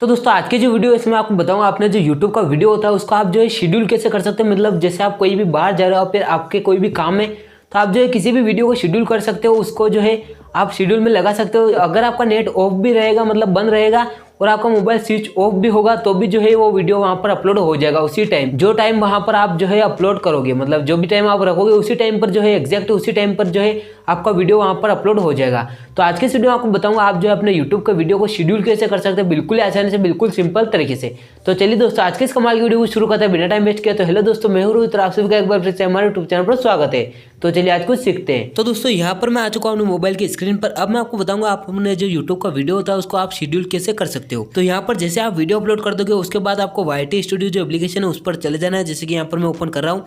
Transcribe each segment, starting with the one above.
तो दोस्तों आज की जो वीडियो है इसमें आपको बताऊंगा आपने जो YouTube का वीडियो होता है उसको आप जो है शेड्यूल कैसे कर सकते हो। मतलब जैसे आप कोई भी बाहर जा रहे हो फिर आपके कोई भी काम है तो आप जो है किसी भी वीडियो को शेड्यूल कर सकते हो, उसको जो है आप शेड्यूल में लगा सकते हो। अगर आपका नेट ऑफ भी रहेगा मतलब बंद रहेगा और आपका मोबाइल स्विच ऑफ भी होगा तो भी जो है वो वीडियो वहाँ पर अपलोड हो जाएगा उसी टाइम, जो टाइम वहाँ पर आप जो है अपलोड करोगे। मतलब जो भी टाइम आप रखोगे उसी टाइम पर जो है एग्जैक्ट उसी टाइम पर जो है आपका वीडियो वहाँ पर अपलोड हो जाएगा। तो आज के इस वीडियो में आपको बताऊंगा आप जो है अपने यूट्यूब के वीडियो को शेड्यूल कैसे कर सकते हैं, बिल्कुल आसानी से, बिल्कुल सिंपल तरीके से। तो चलिए दोस्तों आज के इस कमाल की वीडियो को शुरू करते हैं बिना टाइम वेस्ट किया। तो हेलो दोस्तों, मैं हूं रोहित, आप सभी का एक बार फिर से हमारे यूट्यूब चैनल पर स्वागत है। तो चलिए आज कुछ सीखते हैं। तो दोस्तों यहाँ पर मैं आ चुका हूँ अपने मोबाइल की स्क्रीन पर। अब मैं आपको बताऊंगा आप अपने जो यूट्यूब का वीडियो होता है उसको आप शेड्यूल कैसे कर सकते हो। तो यहाँ पर जैसे आप वीडियो अपलोड कर दोगे उसके बाद आपको वाईटी स्टूडियो जो एप्लीकेशन है उस पर चले जाना है। जैसे कि यहाँ पर मैं ओपन कर रहा हूँ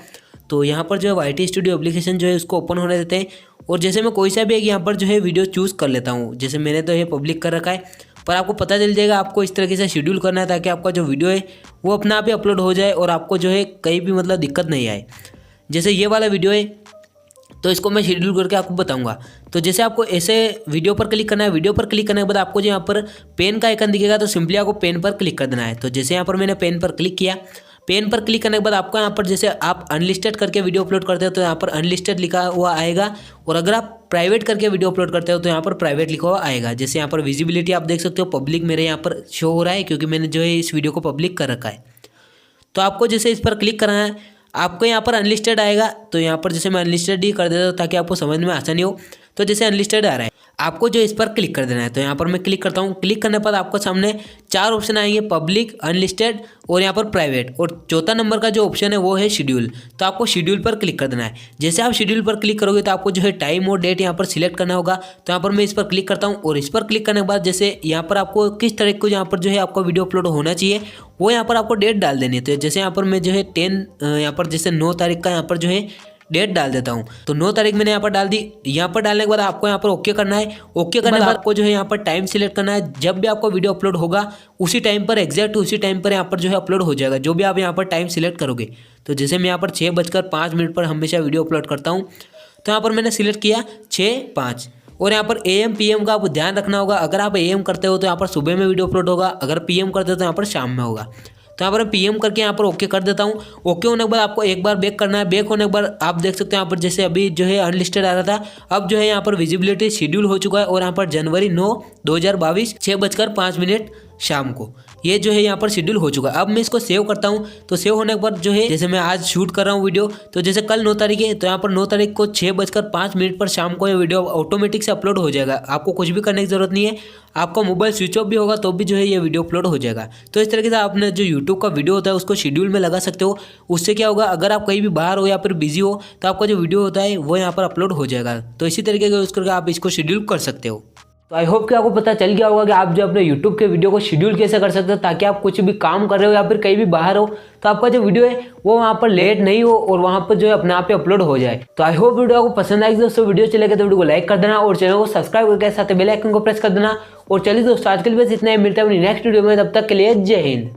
तो यहाँ पर जो है वाईटी स्टूडियो एप्लीकेशन जो है उसको ओपन होने देते हैं। और जैसे मैं कोई सा भी एक यहाँ पर जो है वीडियो चूज़ कर लेता हूँ। जैसे मैंने तो ये पब्लिक कर रखा है, पर आपको पता चल जाएगा आपको इस तरीके से शेड्यूल करना है ताकि आपका जो वीडियो है वो अपने आप ही अपलोड हो जाए और आपको जो है कहीं भी मतलब दिक्कत नहीं आए। जैसे ये वाला वीडियो है तो इसको मैं शेड्यूल करके आपको बताऊंगा। तो जैसे आपको ऐसे वीडियो पर क्लिक करना है, वीडियो पर क्लिक करने के बाद आपको जो यहाँ पर पेन का आइकन दिखेगा तो सिंपली आपको पेन पर क्लिक कर देना है। तो जैसे यहाँ पर मैंने पेन पर क्लिक किया, पेन पर क्लिक करने के बाद आपको यहाँ पर जैसे आप अनलिस्टेड करके वीडियो अपलोड करते हो तो यहाँ पर अनलिस्टेड लिखा हुआ आएगा, और अगर आप प्राइवेट करके वीडियो अपलोड करते हो तो यहाँ पर प्राइवेट लिखा हुआ आएगा। जैसे यहाँ पर विजिबिलिटी आप देख सकते हो, पब्लिक मेरे यहाँ पर शो हो रहा है क्योंकि मैंने जो है इस वीडियो को पब्लिक कर रखा है। तो आपको जैसे इस पर क्लिक करना है, आपको यहाँ पर अनलिस्टेड आएगा। तो यहाँ पर जैसे मैं अनलिस्टेड ही कर देता हूँ ताकि आपको समझ में आसानी हो। तो जैसे अनलिस्टेड आ रहा है आपको जो इस पर क्लिक कर देना है। तो यहाँ पर मैं क्लिक करता हूँ, क्लिक करने पर आपको सामने 4 ऑप्शन आएंगे, पब्लिक, अनलिस्टेड और यहाँ पर प्राइवेट, और चौथा नंबर का जो ऑप्शन है वो है शेड्यूल। तो आपको शेड्यूल पर क्लिक कर देना है। जैसे आप शेड्यूल पर क्लिक करोगे तो आपको जो है टाइम और डेट यहाँ पर सिलेक्ट करना होगा। तो यहाँ पर मैं इस पर क्लिक करता हूँ, और इस पर क्लिक करने के बाद जैसे यहाँ पर आपको किस तारीख को यहाँ पर जो है आपका वीडियो अपलोड होना चाहिए वो यहाँ पर आपको डेट डाल देनी है। तो जैसे यहाँ पर मैं जो है 10 यहाँ पर जैसे 9 तारीख का यहाँ पर जो है डेट डाल देता हूँ। तो 9 तारीख मैंने यहाँ पर डाल दी। यहाँ पर डालने के बाद आपको यहाँ पर ओके करना है। ओके करने के बाद आपको जो है यहाँ पर टाइम सिलेक्ट करना है। जब भी आपको वीडियो अपलोड होगा उसी टाइम पर, एग्जैक्ट उसी टाइम पर यहाँ पर जो है अपलोड हो जाएगा, जो भी आप यहाँ पर टाइम सिलेक्ट करोगे। तो जैसे मैं यहाँ पर 6:05 पर हमेशा वीडियो अपलोड करता हूँ, तो यहाँ पर मैंने सिलेक्ट किया 6:05। और यहाँ पर AM PM का आपको ध्यान रखना होगा। अगर आप AM करते हो तो यहाँ पर सुबह में वीडियो अपलोड होगा, अगर PM करते हो तो यहाँ पर शाम में होगा। तो यहाँ पर मैं PM करके यहाँ पर ओके कर देता हूँ। ओके होने के बाद आपको एक बार बैक करना है। बैक होने के बाद आप देख सकते हो यहाँ पर जैसे अभी जो है अनलिस्टेड आ रहा था, अब जो है यहाँ पर विजिबिलिटी शेड्यूल हो चुका है। और यहाँ पर जनवरी 9, 2022 6:05 शाम को ये जो है यहाँ पर शेड्यूल हो चुका है। अब मैं इसको सेव करता हूँ। तो सेव होने के बाद जो है जैसे मैं आज शूट कर रहा हूँ वीडियो, तो जैसे कल 9 तारीख है तो यहाँ पर 9 तारीख को 6:05 पर शाम को ये वीडियो ऑटोमेटिक से अपलोड हो जाएगा। आपको कुछ भी करने की जरूरत नहीं है। आपका मोबाइल स्विच ऑफ भी होगा तो भी जो है ये वीडियो अपलोड हो जाएगा। तो इस तरीके से आपने जो यूट्यूब का वीडियो होता है उसको शेड्यूल में लगा सकते हो। उससे क्या होगा, अगर आप कहीं भी बाहर हो या फिर बिजी हो तो आपका जो वीडियो होता है वो यहाँ पर अपलोड हो जाएगा। तो इसी तरीके का यूज़ करके आप इसको शेड्यूल कर सकते हो। तो आई होप कि आपको पता चल गया होगा कि आप जो अपने YouTube के वीडियो को शेड्यूल कैसे कर सकते हो, ताकि आप कुछ भी काम कर रहे हो या फिर कहीं भी बाहर हो तो आपका जो वीडियो है वो वहाँ पर लेट नहीं हो और वहाँ पर जो है अपने आप ही अपलोड हो जाए। तो आई होप वीडियो आपको पसंद आएगी दोस्तों। वीडियो चलेगा तो वीडियो को लाइक कर देना और चैनल को सब्सक्राइब करके साथ बेल आइकन को प्रेस कर देना। और चलिए दोस्तों आज के लिए बस इतना ही, मिलता है अपनी नेक्स्ट वीडियो में, तब तक के लिए जय हिंद।